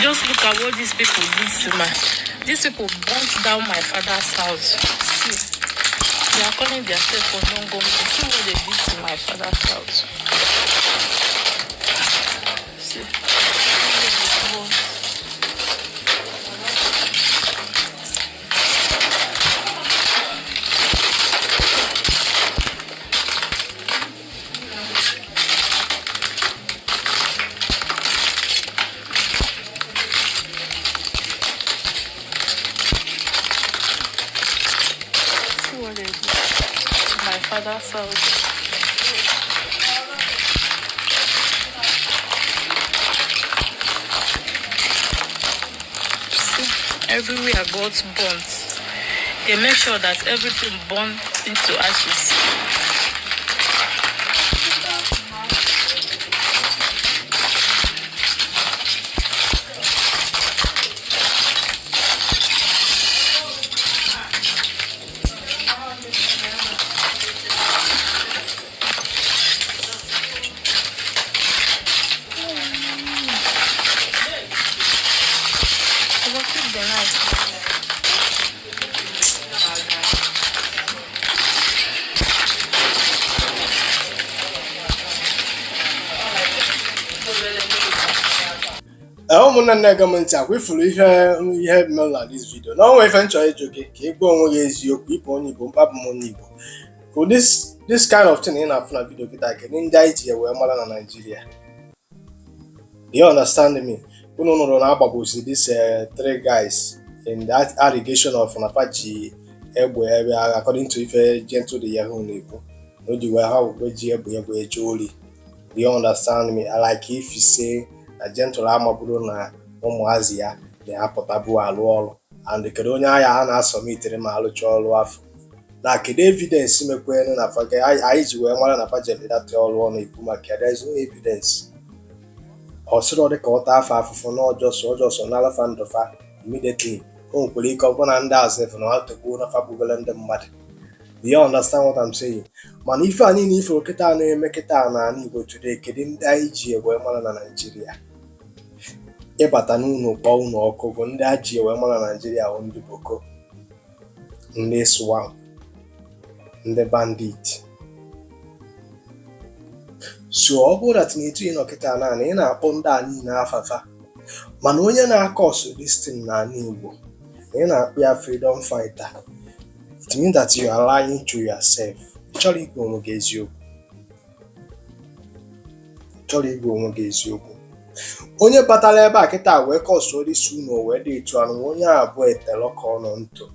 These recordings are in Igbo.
Just look at what these people did to me. These people burnt down my father's house. See, they are calling themselves for non-government. See what they did to my father's house. See. My father's house. See, everywhere got burnt. They make sure that everything burns into ashes. ụmụnne nne gị m ntị akwụfuru ihe mere na this video na onwe ife nchọ ịjụ gị ka ị gwa onwe gị eziokwu ịbụ onye Igbo mkpabụ m onye Igbo for this kind of thing ị na-afụ na video kịta kedu ndị anyị ji wee mara na Nigeria. Do you understand me? Unu nụrụ na agbagbosi this three guys in that allegation of napaji egbe according to ife gentle the yahoo na-ekwu na o ji wee ha wee ji egbe eje ori. Do you understand me? I like if you say na gentle amaburu na ụmụazị ya na-apụtabu alụ ọrụ and kedu onye agha ha na-asọmitere ma alụcha ọrụ afọ na kedu evidence mekwenu na faga anyị ji wee mara na pajeli data ọrụ ọ na-ekwu maka there is no evidence. Ọ sịrị dị ka ọta afọ afụfụ na ọjọsọ na alafa ndụfa immediately o nwekwara ike ọbụna ndị azụ na ha togbuo na fagbugole ndị mmadụ. Do you understand what I'm saying? Mana ife anyị na ife okịta na-eme kịta na ala Igbo today kedu ndị anyị ji wee mara na Nigeria. Ịbata n'ụlọ kpọọ ụlọ ọkụ bụ ndị a ji wee mara na Nigeria bụ ndị Boko, ndị Swam, ndị bandit. So ọ bụrụ na etu ị nọkịta na ị na-akpọ ndị a niile afafa mana onye na-akọ ọsụ listin na ala Igbo ị na-akpọ ya freedom fighter, it means that you are lying to yourself. Ị chọrọ igwe onwe gị eziokwu. Onye batara ebe a kịta wee kọsụọ isi unu wee dị etu anụ onye abụọ etelo ka ọ nọ ntụ.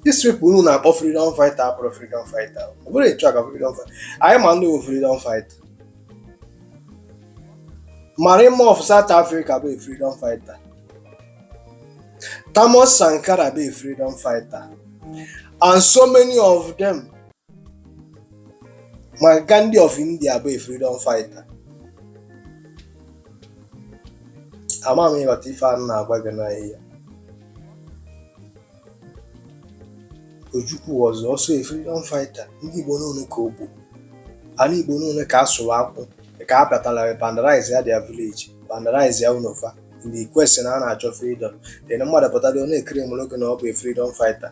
These people unu na-akpọ freedom fighter abụrụ freedom fighter. Ọ bụrụ etu aka freedom fighter. Anyị ma ndị bụ freedom fighter. Marine of South Africa bụ freedom fighter. Thomas Sankara bụ freedom fighter. And so many of them. Gandhi of India bụ freedom fighter. Ama m ịghọta ife a na-agwa gị na ihe. Ojukwu was also a freedom fighter. Ndị Igbo n'one ka o bụ. Ala Igbo n'one ka asụrụ akwụ ka a pịatara bandarize ya their village, bandarize ya unofa in the question na a na-achọ freedom. Then mmadụ pụtara ọ na-ekiri m n'oge na ọ bụ a freedom fighter.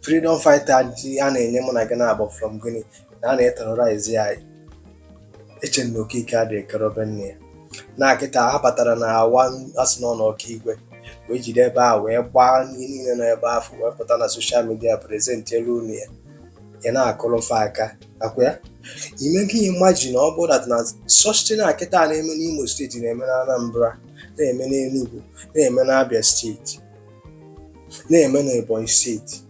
Freedom fighter a na-enye mụ na gị na-abụ from Guinea na a na-eterrorize ya anyị. Eche na okike adịghị ekerobe nne ya. Na kịta ha batara na awa asị nọ n'ọkaigwe wee jide ebe a wee gbaa ihe niile nọ ebe afọ wee pụta na soshal midia prezent elu unu ya ị na-akụrụ fa aka akwa ya. Ime gị imagine ọ bụrụ na sọstin na kịta na-eme n'Imo steeti na-eme na Anambra, na-eme n'Enugu, na-eme na Abia steeti, na-eme na Ebonyi steeti.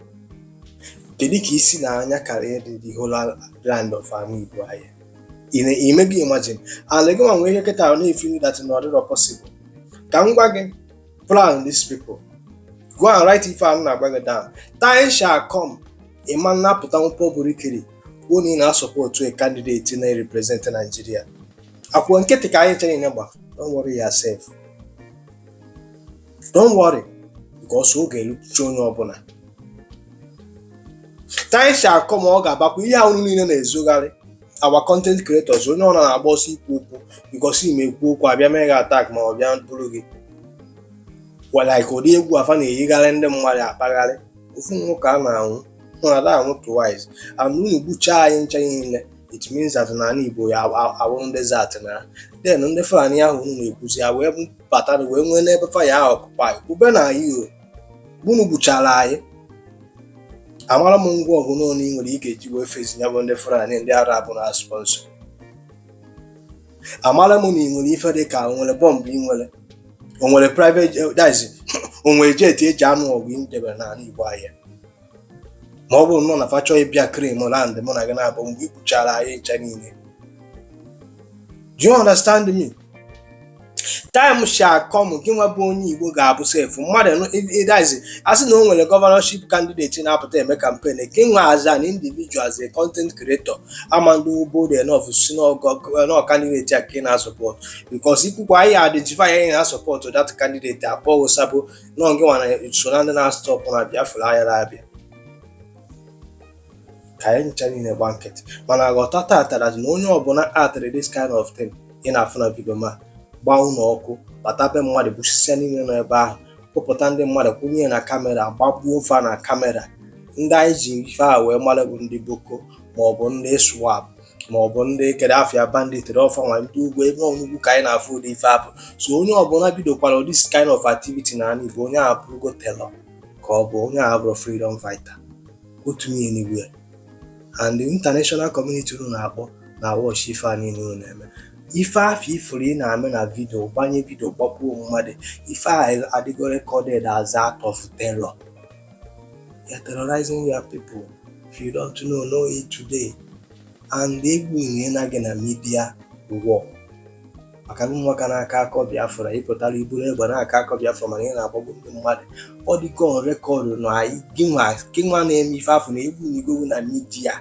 Kedu ka isi na anya karịa the whole land of our Igbo anyị? Ime gị imagine and gị nwa nwee ihe kịta na-efili that not possible. Ka m gwa gị plan these people. Go and write if I'm not going down. Time shall come. A man na put on poburikiri. One in our support to a candidate in a represent Nigeria. Upon Ketika in number. Don't worry yourself. Don't worry. Because we'll get John Obona. Time shall come oga back. We are only in a zugari. our content creators onye ọ na-agba ọsọ ikwu okwu because ime ekwu okwu abịa mee gị attack ma ọ bịa bụrụ gị like ụdị egwu afa na-eyigharị ndị mmadụ akpagharị ofu nwoke a na-anwụ na anwụ twice and unu gbuchaa anyị ncha niile it means that na Igbo ya awụrụ ndị zat na then ndị Fulani ahụ unu na-ekwuzi ya wee bata wee nwee n'ebe faya ahụ ọkụpa ube na anyị unu gbuchara anyị amara m ngwa ọgụ n'ọnụ ị nwere ike iji wee fezi ya bụ ndị Fulani ndị Arab na sponsor amara m na ị nwere ife dị ka o nwere bọmbụ ị nwere o nwere private o nwere jet eji anụ ọgụ ị debere n'ala Igbo ahịa ma ọ bụrụ na fa chọọ ịbịa krim land mụ na gị na-abụ mgbe ikpuchara anyị ncha niile. Do you understand me? Time shall come gị nwa bụ onye Igbo ga-abụ sef mmadụ asị na o nwere gọvanọship candidate na-apụta eme campaign gị nwa as an individual as a content creator amandụ bold enough si na candidate a ka ị na-support because ikwukwa anyị identify anyị na-support that candidate akpọ ụsabụ na gị nwa na so na ndị na-stop na Biafra anya abịa ka anyị ncha niile gba nkịtị mana ghọta tatara na onye ọbụla atịrị this kind of thing ị na-afụ na vidio ma gbaa ụlọ ọkụ batape mmadụ bụsisia niile nọ ebe ahụ kpọpụta ndị mmadụ kwụnye na kamera gbagbuo fa na kamera ndị anyị ji ife a wee mara bụ ndị Boko maọbụ ndị swap maọbụ ndị kere afịa banditri ọfa nwa ndị ugwu ebe onugwu ka anyị na-afụ ụdị ife apụ so onye ọbụla bidokwara this kind of activity na Igbo onye a bụrụgo terror ka ọ bụ onye a bụrụ freedom fighter otu ihe anywhere and the international community na-akpọ na watch ife a niile unu na-eme ife afọ ifuru ị na-ame na vidio gbanye vidio gbapụo mmadụ ife a adịgo recorded as act of terror. You're terrorizing your people. If you don't know it today. And egwu ị na-gị na media war maka ụmụaka na-aka akọ Biafra ịpụtara iburu egbe na-aka akọ Biafra mana ị na-agbagbu ndị mmadụ ọ dịka on record na anyị gị nwa na-eme ife afọ na egwu n'igogo na media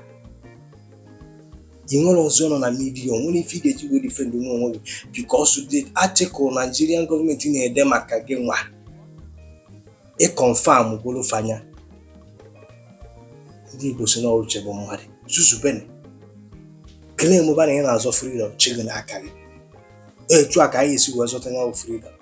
ị nwere ọzọ nọ na media nwere ife ị ga-eji wee defend onwe gị because the article Nigerian government na-ede maka gị nwa confirm gwụrụ fanya ndị Igbo si n'ọrụ bụ mmadụ zuzubene claim ụba na ị na-azọ freedom chigị n'aka gị etu a ka anyị esi wee zọta ya freedom